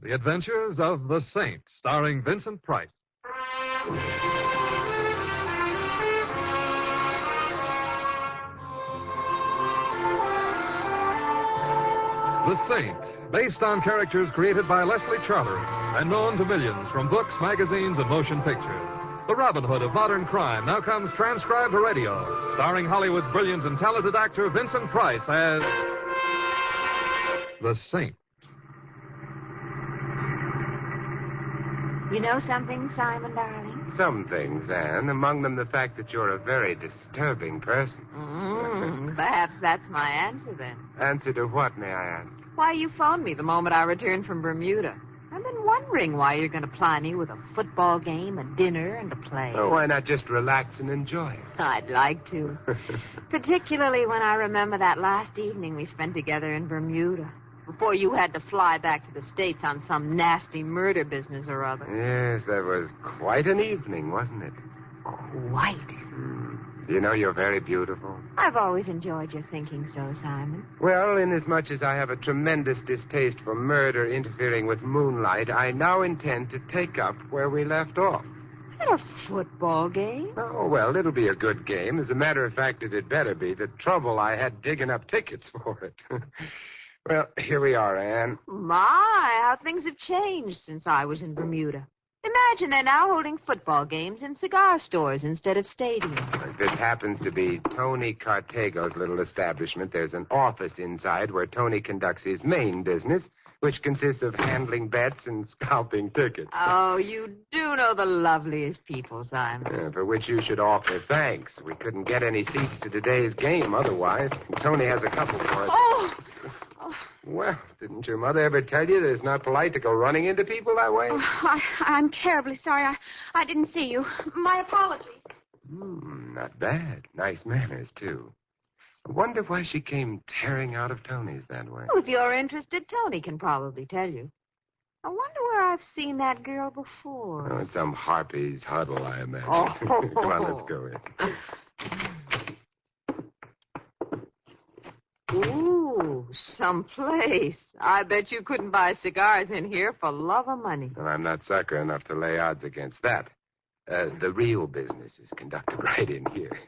The Adventures of the Saint, starring Vincent Price. The Saint, based on characters created by Leslie Charteris and known to millions from books, magazines, and motion pictures. The Robin Hood of modern crime now comes transcribed to radio, starring Hollywood's brilliant and talented actor Vincent Price as the Saint. You know something, Simon, darling? Some things, Anne. Among them the fact that you're a very disturbing person. Perhaps that's my answer, then. Answer to what, may I ask? Why you phoned me the moment I returned from Bermuda. I've been wondering why you're going to ply me with a football game, a dinner, and a play. Oh, why not just relax and enjoy it? I'd like to. Particularly when I remember that last evening we spent together in Bermuda. Before you had to fly back to the States on some nasty murder business or other. Yes, that was quite an evening, wasn't it? Quite. You know, you're very beautiful. I've always enjoyed your thinking so, Simon. Well, inasmuch as I have a tremendous distaste for murder interfering with moonlight, I now intend to take up where we left off. At a football game? Oh, well, it'll be a good game. As a matter of fact, it had better be. The trouble I had digging up tickets for it. Well, here we are, Anne. My, how things have changed since I was in Bermuda. Imagine they're now holding football games in cigar stores instead of stadiums. This happens to be Tony Cartago's little establishment. There's an office inside where Tony conducts his main business, which consists of handling bets and scalping tickets. Oh, you do know the loveliest people, Simon. For which you should offer thanks. We couldn't get any seats to today's game otherwise. Tony has a couple for us. Oh! Well, didn't your mother ever tell you that it's not polite to go running into people that way? Oh, I'm terribly sorry. I didn't see you. My apologies. Not bad. Nice manners, too. I wonder why she came tearing out of Tony's that way. Well, if you're interested, Tony can probably tell you. I wonder where I've seen that girl before. Oh, it's some harpy's huddle, I imagine. Oh. Come on, let's go in. Ooh, someplace. I bet you couldn't buy cigars in here for love or money. Well, I'm not sucker enough to lay odds against that. The real business is conducted right in here.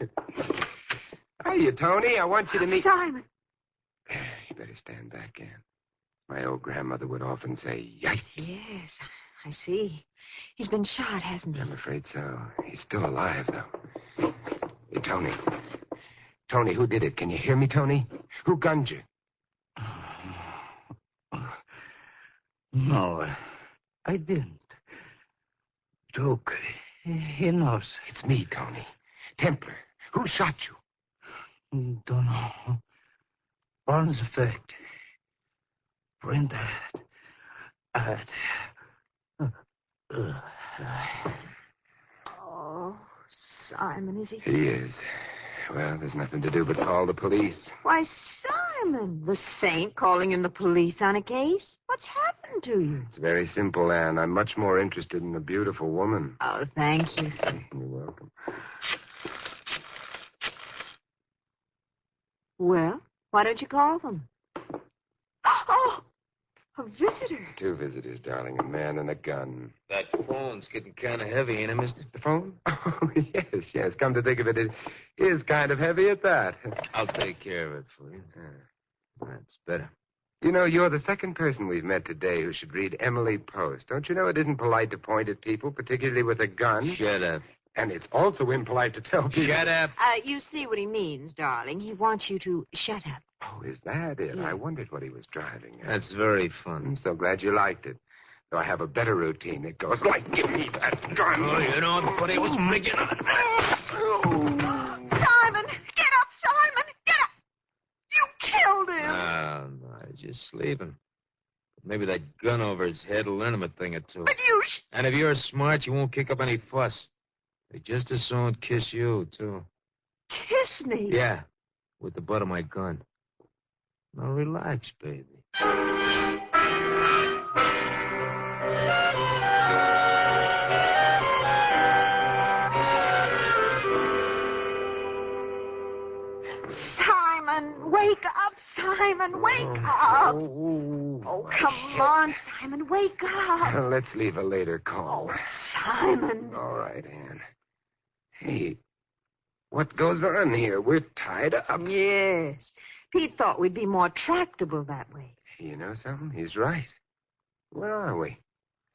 Hiya, Tony. I want you to meet... Simon. You better stand back, Anne. My old grandmother would often say, yikes. Yes, I see. He's been shot, hasn't he? I'm afraid so. He's still alive, though. Hey, Tony. Tony, who did it? Can you hear me, Tony? Who gunned you? No, I didn't. Duke, he knows. It's me, Tony. Templar. Who shot you? Don't know. Burns effect. Brenda. Oh, Simon, is he? He is. Well, there's nothing to do but call the police. Why, Simon, the saint calling in the police on a case? What's happened to you? It's very simple, Anne. I'm much more interested in a beautiful woman. Oh, thank you. You're welcome. Well, why don't you call them? Oh, a visitor. 2 visitors, darling. A man and a gun. That phone's getting kind of heavy, ain't it, mister? The phone? Oh, yes. Come to think of it, it is kind of heavy at that. I'll take care of it for you. That's better. You know, you're the second person we've met today who should read Emily Post. Don't you know it isn't polite to point at people, particularly with a gun? Shut up. And it's also impolite to tell people... Shut up. You see what he means, darling. He wants you to shut up. Oh, is that it? Yeah. I wondered what he was driving at. That's very I'm fun. so glad you liked it. Though I have a better routine. It goes like, give me that gun. Oh, you know, the buddy was making on Simon! Get up, Simon! Get up! You killed him! No, he's just sleeping. Maybe that gun over his head will learn him a thing or two. But you... And if you're smart, you won't kick up any fuss. They just as soon kiss you, too. Kiss me? Yeah, with the butt of my gun. Now relax, baby. Simon, wake up, Simon. Simon, wake up. Oh, Come on, Simon, wake up. Let's leave a later call. Simon. All right, Ann. Hey, what goes on here? We're tied up. Yes. Pete thought we'd be more tractable that way. You know something? He's right. Where are we?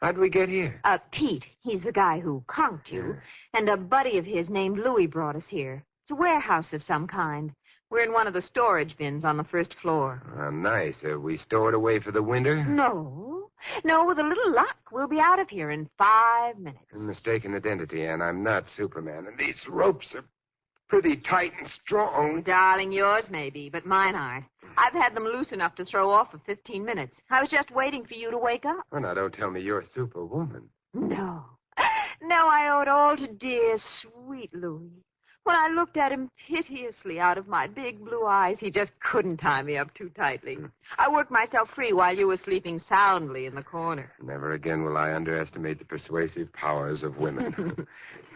How'd we get here? Pete, he's the guy who conked you, and a buddy of his named Louis brought us here. It's a warehouse of some kind. We're in one of the storage bins on the first floor. Oh, nice. Are we stored away for the winter? No, with a little luck, we'll be out of here in 5 minutes. Mistaken identity, Ann. I'm not Superman, and these ropes are pretty tight and strong. Darling, yours may be, but mine aren't. I've had them loose enough to throw off for 15 minutes. I was just waiting for you to wake up. Well, now, don't tell me you're Superwoman. No, I owe it all to dear, sweet Louis. When I looked at him piteously out of my big blue eyes, he just couldn't tie me up too tightly. I worked myself free while you were sleeping soundly in the corner. Never again will I underestimate the persuasive powers of women.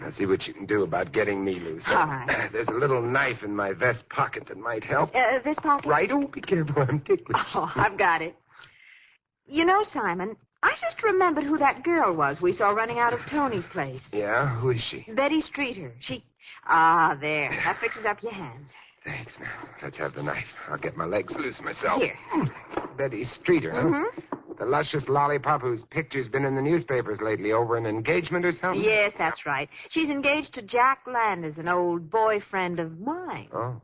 Now, see what you can do about getting me loose. All right. There's a little knife in my vest pocket that might help. This pocket? Right? Oh, be careful. I'm ticklish. Oh, I've got it. You know, Simon, I just remembered who that girl was we saw running out of Tony's place. Yeah? Who is she? Betty Streeter. There. That fixes up your hands. Thanks. Now, let's have the knife. I'll get my legs loose myself. Here. Betty Streeter, huh? Mm-hmm. The luscious lollipop whose picture's been in the newspapers lately over an engagement or something? Yes, that's right. She's engaged to Jack Landers, an old boyfriend of mine. Oh.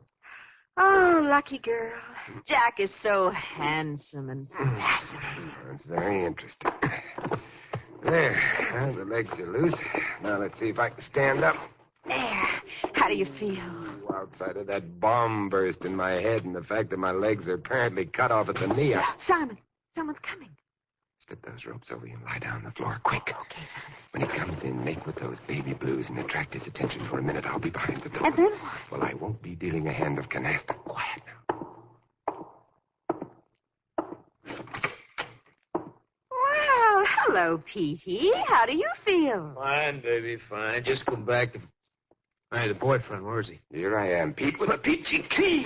Oh, lucky girl. Jack is so handsome and fascinating. That's very interesting. There. Now the legs are loose. Now let's see if I can stand up. There. How do you feel? Ooh, outside of that bomb burst in my head and the fact that my legs are apparently cut off at the knee. Simon, someone's coming. Slip those ropes over you and lie down on the floor, quick. Okay, Simon. When he comes in, make with those baby blues and attract his attention for a minute. I'll be behind the door. And then what? Well, I won't be dealing a hand of canasta. Quiet now. Well, hello, Petey. How do you feel? Fine, baby, fine. Just come back to... Hey, the boyfriend, where is he? Here I am, Pete, with a peachy keen.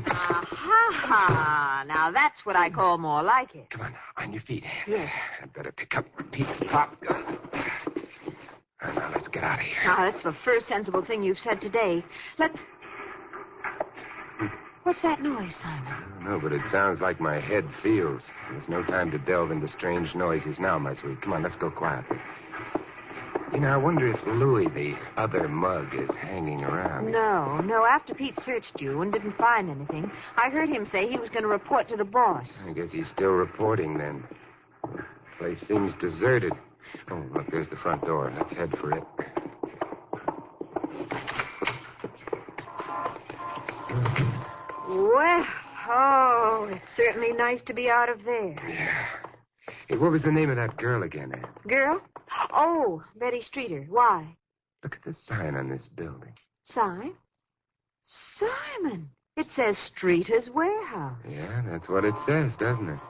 Ha! Now that's what I call more like it. Come on, on your feet. Yes. I'd better pick up Pete's pop gun. Now, let's get out of here. Now, that's the first sensible thing you've said today. What's that noise, Simon? I don't know, but it sounds like my head feels. There's no time to delve into strange noises now, my sweet. Come on, let's go quietly. You know, I wonder if Louis, the other mug, is hanging around. No. After Pete searched you and didn't find anything, I heard him say he was going to report to the boss. I guess he's still reporting, then. The place seems deserted. Oh, look, there's the front door. Let's head for it. Well, it's certainly nice to be out of there. Yeah. Hey, what was the name of that girl again, Ann? Girl? Oh, Betty Streeter. Why? Look at the sign on this building. Sign? Simon, it says Streeter's Warehouse. Yeah, that's what it says, doesn't it?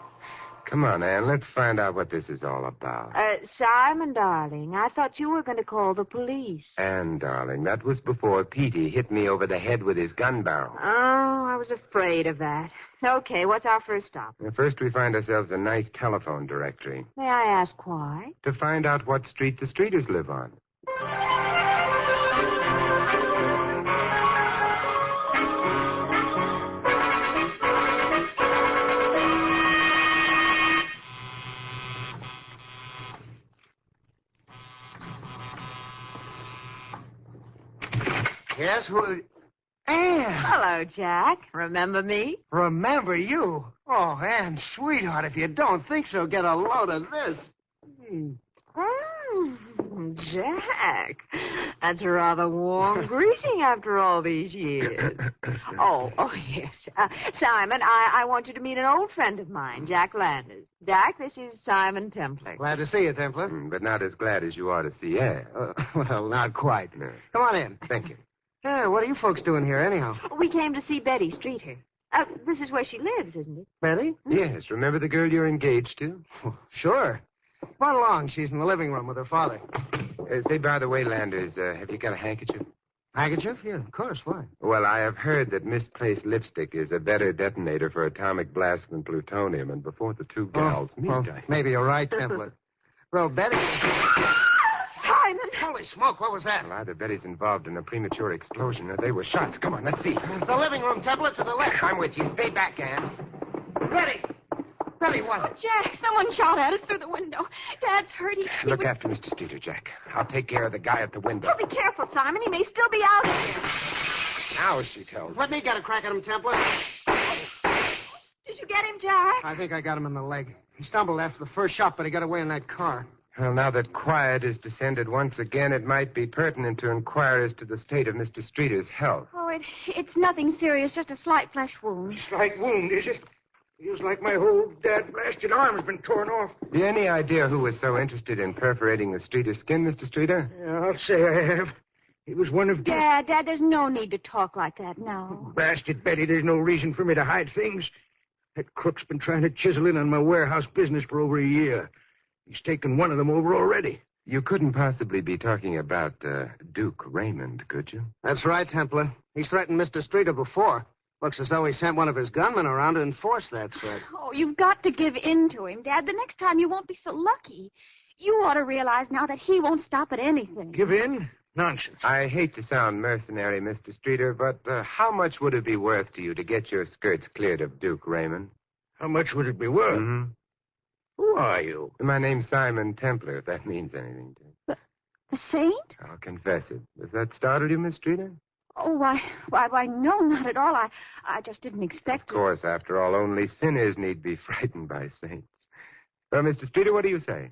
Come on, Ann, let's find out what this is all about. Simon, darling, I thought you were going to call the police. Ann, darling, that was before Petey hit me over the head with his gun barrel. Oh, I was afraid of that. Okay, what's our first stop? First, we find ourselves a nice telephone directory May I ask why? to find out what street the streeters live on. Yes, who... Ann! Hello, Jack. Remember me? Remember you? Oh, Ann, sweetheart, if you don't think so, get a load of this. Jack. That's a rather warm greeting after all these years. Oh, yes. Simon, I want you to meet an old friend of mine, Jack Landers. Jack, this is Simon Templar. Glad to see you, Templar. But not as glad as you ought to see Ann. Well, not quite. No. Come on in. Thank you. What are you folks doing here, anyhow? We came to see Betty Streeter. This is where she lives, isn't it? Betty? Yes, remember the girl you're engaged to? Sure. Come on along. She's in the living room with her father. Say, by the way, Landers, have you got a handkerchief? Handkerchief? Yeah, of course. Why? Well, I have heard that misplaced lipstick is a better detonator for atomic blast than plutonium, and before the two gals meet, Well, maybe you're right, Templar. Well, Betty... Simon! Holy smoke, what was that? Well, either Betty's involved in a premature explosion or they were shots. Come on, let's see. The living room, Templar, to the left. I'm with you. Stay back, Ann. Betty! Betty, what? Oh, Jack, someone shot at us through the window. Dad's hurt. He Look was... after Mr. Streeter, Jack. I'll take care of the guy at the window. Oh, be careful, Simon. He may still be out here. Now she tells. Let me get a crack at him, Templar. Did you get him, Jack? I think I got him in the leg. He stumbled after the first shot, but he got away in that car. Well, now that quiet has descended once again, it might be pertinent to inquire as to the state of Mr. Streeter's health. Oh, it's nothing serious, just a slight flesh wound. Slight wound, is it? Feels like my whole dad-blasted arm has been torn off. Have you any idea who was so interested in perforating the Streeter skin, Mr. Streeter? Yeah, I'll say I have. He was one of... Dad, there's no need to talk like that now. Blasted Betty, there's no reason for me to hide things. That crook's been trying to chisel in on my warehouse business for over a year. He's taken one of them over already. You couldn't possibly be talking about Duke Raymond, could you? That's right, Templar. He's threatened Mr. Streeter before. Looks as though he sent one of his gunmen around to enforce that threat. Oh, you've got to give in to him, Dad. The next time you won't be so lucky. You ought to realize now that he won't stop at anything. Give in? Nonsense. I hate to sound mercenary, Mr. Streeter, but how much would it be worth to you to get your skirts cleared of Duke Raymond? How much would it be worth? Mm-hmm. Who are you? My name's Simon Templar, if that means anything to you. A saint? I'll confess it. Does that startle you, Miss Streeter? Oh, why, no, not at all. I just didn't expect Of course, after all, only sinners need be frightened by saints. Well, Mr. Streeter, what do you say?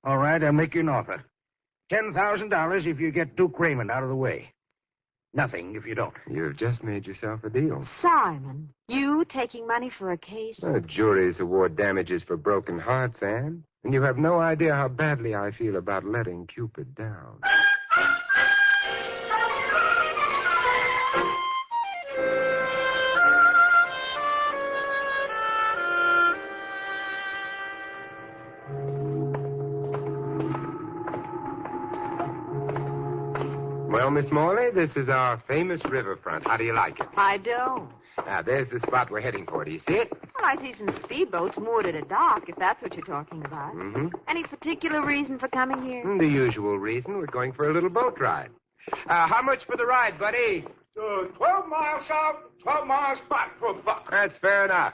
All right, I'll make you an offer. $10,000 if you get Duke Raymond out of the way. Nothing if you don't. You've just made yourself a deal. Simon, you taking money for a case? Juries award damages for broken hearts, Anne. And you have no idea how badly I feel about letting Cupid down. Well, Miss Morley, this is our famous riverfront. How do you like it? I don't. Now, there's the spot we're heading for. Do you see it? Well, I see some speedboats moored at a dock, if that's what you're talking about. Mm-hmm. Any particular reason for coming here? The usual reason. We're going for a little boat ride. How much for the ride, buddy? 12 miles south, 12 miles back for a buck. That's fair enough.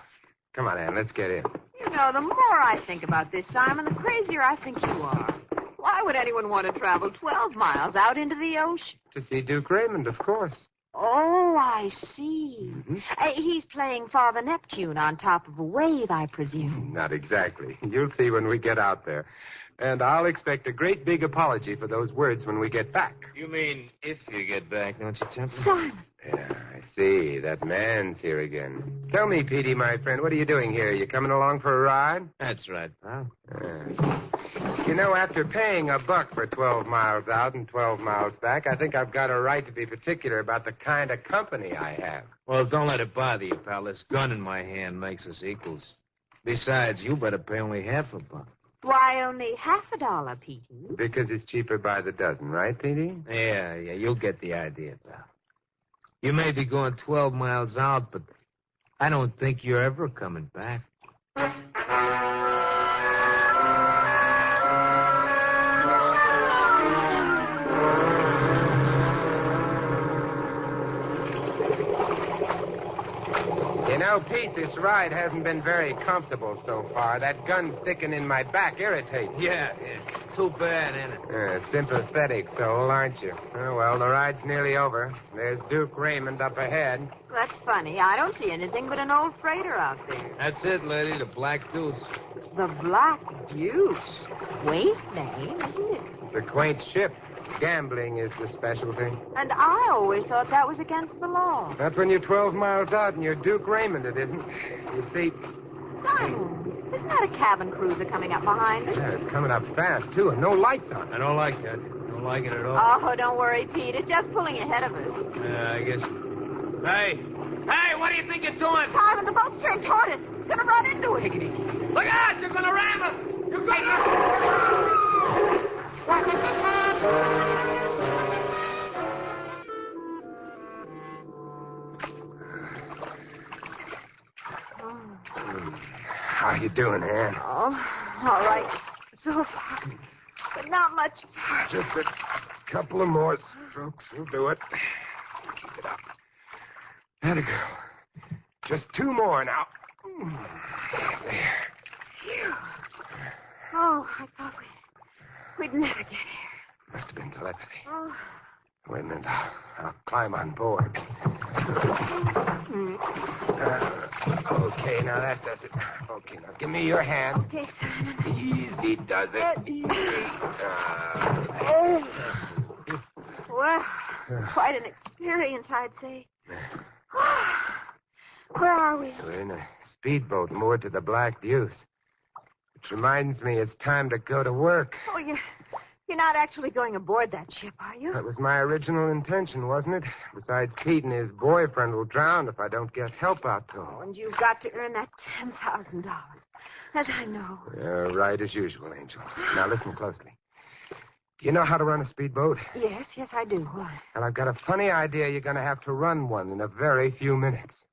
Come on, Ann, let's get in. You know, the more I think about this, Simon, the crazier I think you are. Why would anyone want to travel 12 miles out into the ocean? To see Duke Raymond, of course. Oh, I see. Mm-hmm. He's playing Father Neptune on top of a wave, I presume. Not exactly. You'll see when we get out there. And I'll expect a great big apology for those words when we get back. You mean if you get back, don't you, Templar? Simon. Yeah, I see. That man's here again. Tell me, Petey, my friend, what are you doing here? You coming along for a ride? That's right, pal. You know, after paying a buck for 12 miles out and 12 miles back, I think I've got a right to be particular about the kind of company I have. Well, don't let it bother you, pal. This gun in my hand makes us equals. Besides, you better pay only half a buck. Why only $50, Petey? Because it's cheaper by the dozen, right, Petey? Yeah, you'll get the idea, pal. You may be going 12 miles out, but I don't think you're ever coming back. You know, Pete, this ride hasn't been very comfortable so far. That gun sticking in my back irritates. Yeah. Too bad, ain't it? Sympathetic soul, aren't you? Oh, well, the ride's nearly over. There's Duke Raymond up ahead. That's funny. I don't see anything but an old freighter out there. That's it, lady, the Black Deuce. The Black Deuce. Quaint name, isn't it? It's a quaint ship. Gambling is the specialty. And I always thought that was against the law. Not when you're 12 miles out and you're Duke Raymond, it isn't. You see... Simon, isn't that a cabin cruiser coming up behind us? Yeah, it's coming up fast, too, and no lights on it. I don't like that. Don't like it at all. Oh, don't worry, Pete. It's just pulling ahead of us. Yeah, I guess... Hey, what do you think you're doing? Simon, the boat's turned toward us. It's going to run into us. Look out! You're going to ram us! You're going How you doing, Ann? Oh, all right. So far. But not much farther. Just a couple of more strokes will do it. Keep it up. Atta girl. Just 2 more now. There. Phew. Oh, I thought we'd never get here. Must have been telepathy. Oh. Wait a minute. I'll climb on board. Okay, now that does it. Okay, now give me your hand. Okay, Simon. Easy does it. Easy. Well, quite an experience, I'd say. Where are we? We're in a speedboat moored to the Black Deuce. Which reminds me it's time to go to work. Oh, you're not actually going aboard that ship, are you? That was my original intention, wasn't it? Besides, Pete and his boyfriend will drown if I don't get help out to Oh, them. and you've got to earn that $10,000. As I know. Yeah, right as usual, Angel. Now listen closely. Do you know how to run a speedboat? Yes, I do. Why? Well, I've got a funny idea you're going to have to run one in a very few minutes.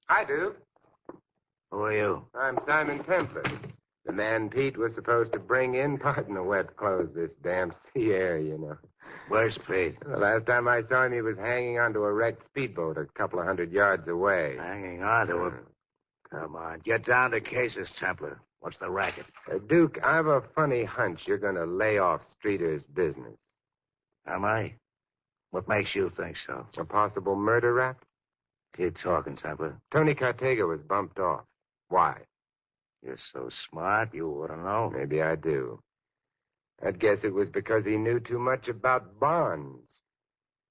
Hi, Duke. Who are you? I'm Simon Templar. The man Pete was supposed to bring in. Pardon the wet clothes, this damn sea air, you know. Where's Pete? The last time I saw him, he was hanging onto a wrecked speedboat a couple of 100 yards away. Hanging on to him. Come on, get down to cases, Templar. What's the racket? Duke, I've a funny hunch you're going to lay off Streeter's business. Am I? What makes you think so? A possible murder rap? Keep talking, Templar. Tony Cartega was bumped off. Why? You're so smart, you ought to know. Maybe I do. I'd guess it was because he knew too much about bonds.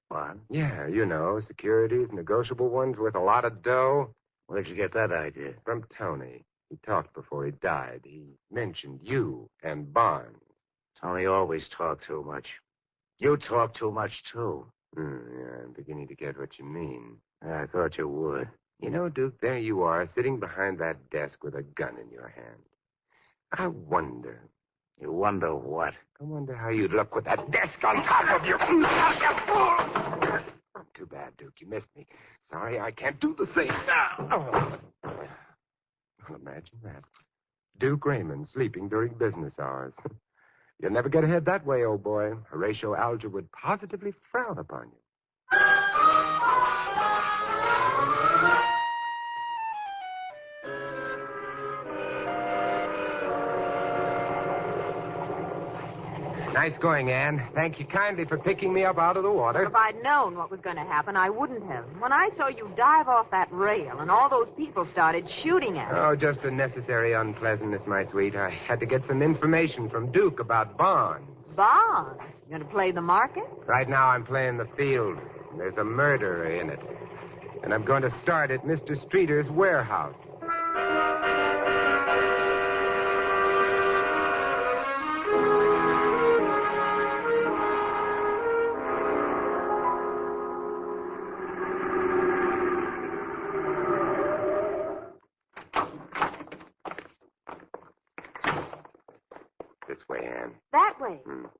Bond? Yeah, you know, securities, negotiable ones worth a lot of dough. Where'd you get that idea? From Tony. He talked before he died. He mentioned you and bonds. Tony always talked too much. You talk too much, too. Yeah, I'm beginning to get what you mean. I thought you would. You know, Duke, there you are, sitting behind that desk with a gun in your hand. I wonder. You wonder what? I wonder how you'd look with that desk on top of you. Too bad, Duke. You missed me. Sorry, I can't do the same now. Well, imagine that. Duke Raymond sleeping during business hours. You'll never get ahead that way, old boy. Horatio Alger would positively frown upon you. Nice going, Ann. Thank you kindly for picking me up out of the water. If I'd known what was going to happen, I wouldn't have. When I saw you dive off that rail and all those people started shooting at Oh, just a necessary unpleasantness, my sweet. I had to get some information from Duke about bonds. Bonds? You going to play the market? Right now I'm playing the field. There's a murderer in it. And I'm going to start at Mr. Streeter's warehouse. This way, Ann. That way.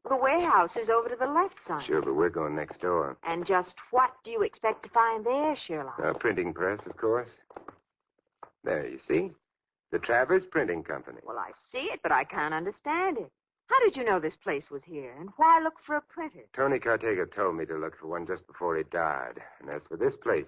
The warehouse is over to the left side. Sure, but we're going next door. And just what do you expect to find there, Sherlock? A printing press, of course. There, you see? The Travers Printing Company. Well, I see it, but I can't understand it. How did you know this place was here? And why look for a printer? Tony Cartega told me to look for one just before he died. And as for this place,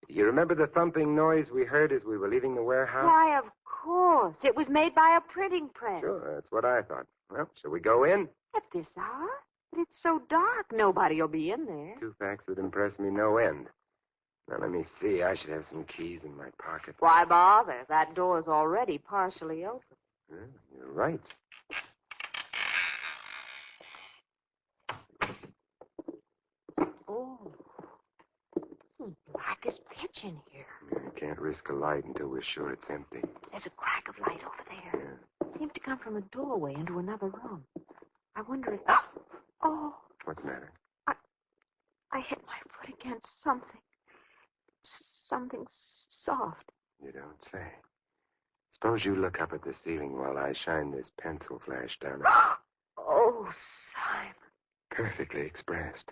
you remember the thumping noise we heard as we were leaving the warehouse? Why, of course. It was made by a printing press. Sure, that's what I thought. Well, shall we go in? At this hour? But it's so dark, nobody'll be in there. Two facts would impress me no end. Now, let me see. I should have some keys in my pocket. Why bother? That door's already partially open. You're right. Oh, this is black as pitch in here. I can't risk a light until we're sure it's empty. There's a crack of light over there. It seemed to come from a doorway into another room. I wonder if... Oh! What's the matter? I hit my foot against something. Something soft. You don't say. Suppose you look up at the ceiling while I shine this pencil flash down. Oh, Simon. Perfectly expressed.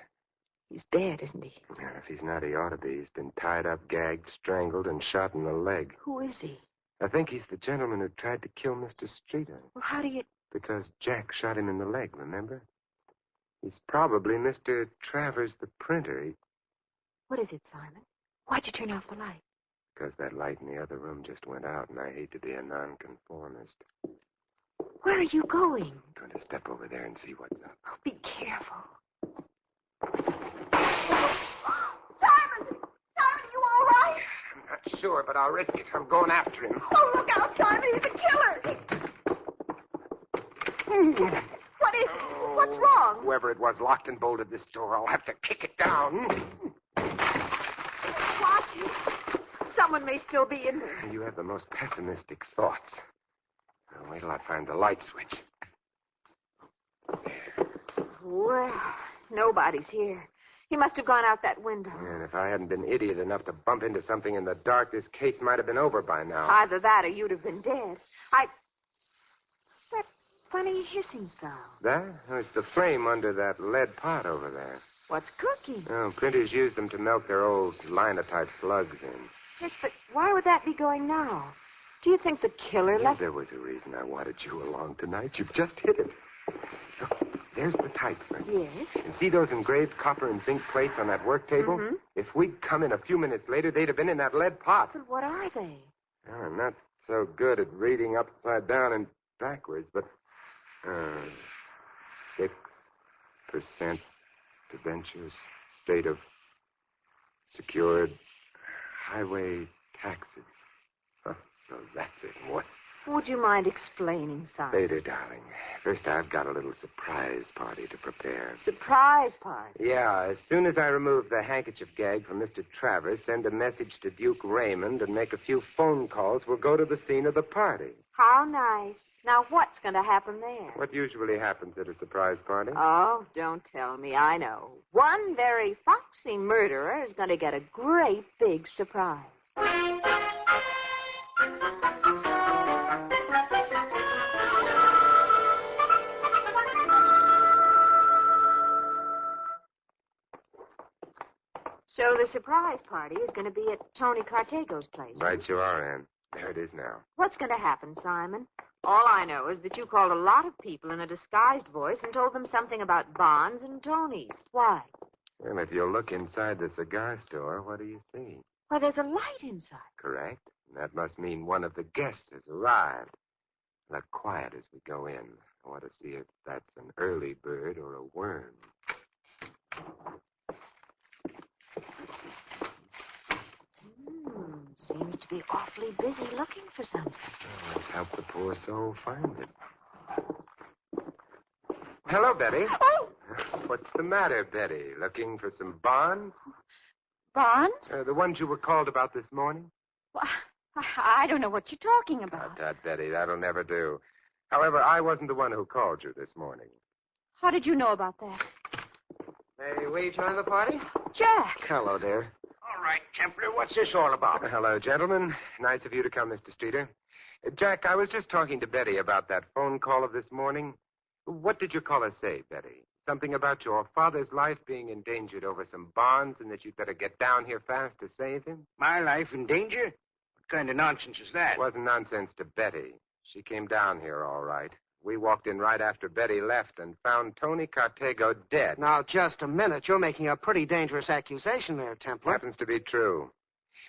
He's dead, isn't he? Well, if he's not, he ought to be. He's been tied up, gagged, strangled, and shot in the leg. Who is he? I think he's the gentleman who tried to kill Mr. Streeter. Well, how do you... Because Jack shot him in the leg, remember? He's probably Mr. Travers, the printer. What is it, Simon? Why'd you turn off the light? Because that light in the other room just went out, and I hate to be a nonconformist. Where are you going? I'm going to step over there and see what's up. Oh, be careful. Simon! Simon, are you all right? I'm not sure, but I'll risk it. I'm going after him. Oh, look out, Simon. He's a killer. What is it? What's wrong? Whoever it was locked and bolted this door. I'll have to kick it down. Watch it. Someone may still be in there. You have the most pessimistic thoughts. Now, wait till I find the light switch. Well, nobody's here. He must have gone out that window. And if I hadn't been idiot enough to bump into something in the dark, this case might have been over by now. Either that or you'd have been dead. That funny hissing sound. That? Oh, it's the flame under that lead pot over there. What's cooking? Oh, printers use them to melt their old linotype slugs in. Yes, but why would that be going now? Do you think the killer Yeah, left... there was a reason I wanted you along tonight. You've just hit it. Look, there's the type print. Yes? And see those engraved copper and zinc plates on that work table? Mm-hmm. If we'd come in a few minutes later, they'd have been in that lead pot. But what are they? Oh, I'm not so good at reading upside down and backwards, but 6% debentures, state of secured highway taxes. Huh, so that's it. What? Would you mind explaining, Simon? Later, darling. First, I've got a little surprise party to prepare. Surprise party? Yeah, as soon as I remove the handkerchief gag from Mr. Travers, send a message to Duke Raymond and make a few phone calls, we'll go to the scene of the party. How nice. Now, what's going to happen there? What usually happens at a surprise party? Oh, don't tell me. I know. One very foxy murderer is going to get a great big surprise. So the surprise party is going to be at Tony Cartego's place. Right you are, Ann. There it is now. What's going to happen, Simon? All I know is that you called a lot of people in a disguised voice and told them something about Bonds and Tony's. Why? Well, if you'll look inside the cigar store, what do you see? Why, there's a light inside. Correct. And that must mean one of the guests has arrived. Look quiet as we go in. I want to see if that's an early bird or a worm. Seems to be awfully busy looking for something. Well, let's help the poor soul find it. Hello, Betty. Oh! What's the matter, Betty? Looking for some bonds? Bonds? The ones you were called about this morning? Well, I don't know what you're talking about. That, Betty. That'll never do. However, I wasn't the one who called you this morning. How did you know about that? May we join the party? Jack. Hello, dear. All right, Templar, what's this all about? Hello, gentlemen. Nice of you to come, Mr. Streeter. Jack, I was just talking to Betty about that phone call of this morning. What did your caller say, Betty? Something about your father's life being endangered over some bonds and that you'd better get down here fast to save him? My life in danger? What kind of nonsense is that? It wasn't nonsense to Betty. She came down here all right. We walked in right after Betty left and found Tony Cartego dead. Now, just a minute. You're making a pretty dangerous accusation there, Templar. Happens to be true.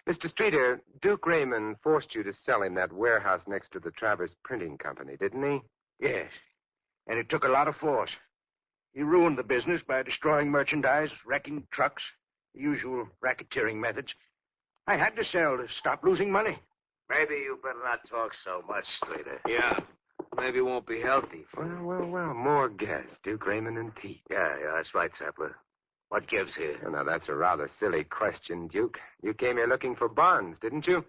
Mr. Streeter, Duke Raymond forced you to sell him that warehouse next to the Travers Printing Company, didn't he? Yes. And it took a lot of force. He ruined the business by destroying merchandise, wrecking trucks, the usual racketeering methods. I had to sell to stop losing money. Maybe you better not talk so much, Streeter. Yeah. Maybe it won't be healthy. Well. More guests. Duke Raymond and Pete. Yeah, that's right, Sapler. What gives here? Well, now, that's a rather silly question, Duke. You came here looking for bonds, didn't you?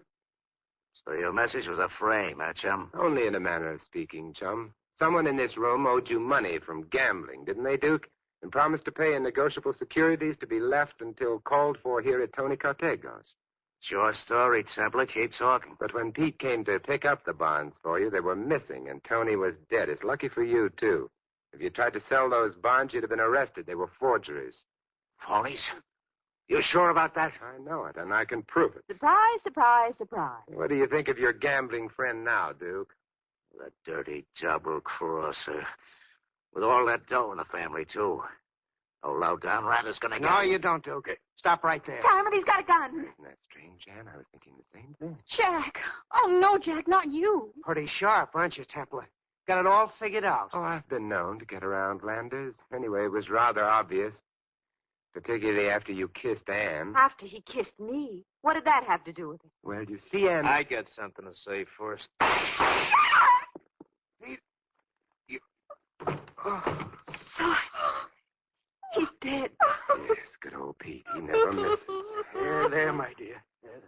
So your message was a frame, huh, chum? Only in a manner of speaking, chum. Someone in this room owed you money from gambling, didn't they, Duke? And promised to pay in negotiable securities to be left until called for here at Tony Cartego's. It's your story, Templar. Keep talking. But when Pete came to pick up the bonds for you, they were missing, and Tony was dead. It's lucky for you, too. If you tried to sell those bonds, you'd have been arrested. They were forgeries. Phonies? You sure about that? I know it, and I can prove it. Surprise, surprise, surprise. What do you think of your gambling friend now, Duke? The dirty double-crosser. With all that dough in the family, too. No low-down rat is going to get... No, you don't, Duke. Stop right there. Simon, he's got a gun. Isn't that strange, Jan? I was thinking the same thing. Jack. Oh, no, Jack, not you. Pretty sharp, aren't you, Templar? Got it all figured out. Oh, I've been known to get around Landers. Anyway, it was rather obvious. Particularly after you kissed Anne. After he kissed me. What did that have to do with it? Well, you see, Anne... I got something to say first. Simon. He's dead. Yes, good old Pete. He never misses. There, my dear.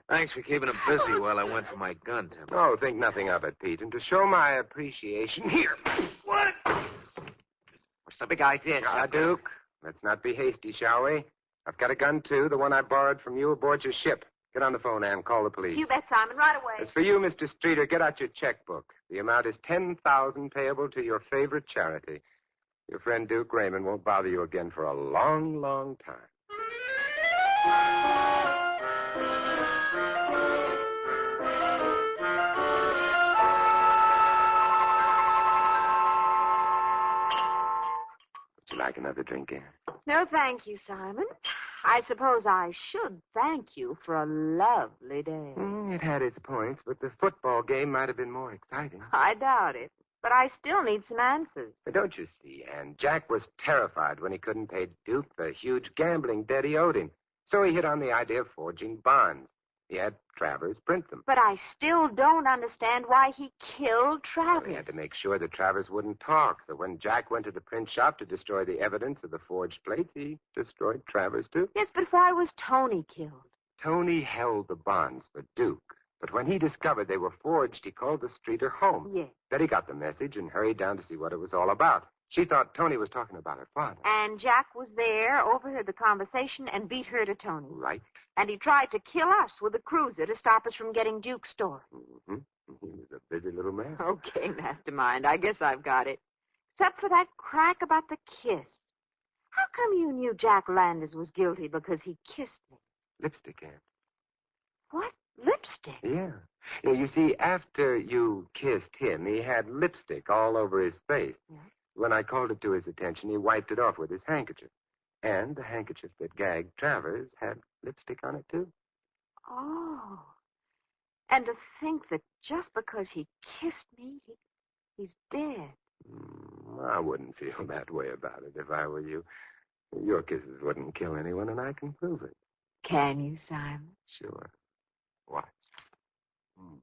Thanks for keeping him busy while I went for my gun, Templar. Oh, think nothing of it, Pete. And to show my appreciation... Here. What? What's the big idea, Now, Duke, let's not be hasty, shall we? I've got a gun, too, the one I borrowed from you aboard your ship. Get on the phone, Ann. Call the police. You bet, Simon, right away. As for you, Mr. Streeter, get out your checkbook. The amount is $10,000 payable to your favorite charity. Your friend Duke Raymond won't bother you again for a long, long time. Would you like another drink, Ann? No, thank you, Simon. I suppose I should thank you for a lovely day. It had its points, but the football game might have been more exciting. I doubt it. But I still need some answers. But don't you see, Ann? Jack was terrified when he couldn't pay Duke the huge gambling debt he owed him. So he hit on the idea of forging bonds. He had Travers print them. But I still don't understand why he killed Travers. He had to make sure that Travers wouldn't talk. So when Jack went to the print shop to destroy the evidence of the forged plates, he destroyed Travers, too. Yes, but why was Tony killed? Tony held the bonds for Duke. But when he discovered they were forged, he called the Streeter home. Yes. Then he got the message and hurried down to see what it was all about. She thought Tony was talking about her father. And Jack was there, overheard the conversation, and beat her to Tony. Right. And he tried to kill us with a cruiser to stop us from getting Duke's story. Mm-hmm. He was a busy little man. Okay, Mastermind, I guess I've got it. Except for that crack about the kiss. How come you knew Jack Landers was guilty because he kissed me? Lipstick, Ann. What? Lipstick? Yeah. You see, after you kissed him, he had lipstick all over his face. Yeah. When I called it to his attention, he wiped it off with his handkerchief. And the handkerchief that gagged Travers had lipstick on it, too. Oh. And to think that just because he kissed me, he's dead. I wouldn't feel that way about it if I were you. Your kisses wouldn't kill anyone, and I can prove it. Can you, Simon? Sure. Watch. Mm.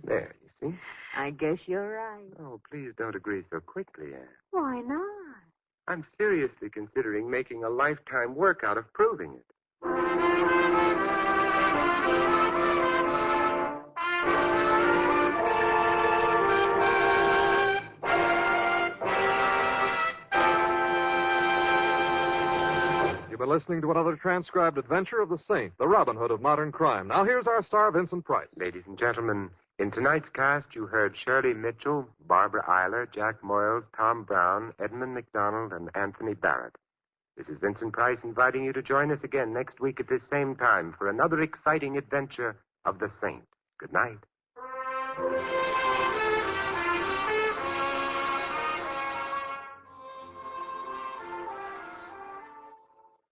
There, you see? I guess you're right. Oh, please don't agree so quickly, Ann. Why not? I'm seriously considering making a lifetime work out of proving it. You've been listening to another transcribed adventure of the Saint, the Robin Hood of modern crime. Now here's our star, Vincent Price. Ladies and gentlemen, in tonight's cast, you heard Shirley Mitchell, Barbara Eiler, Jack Moyles, Tom Brown, Edmund McDonald, and Anthony Barrett. This is Vincent Price inviting you to join us again next week at this same time for another exciting adventure of the Saint. Good night.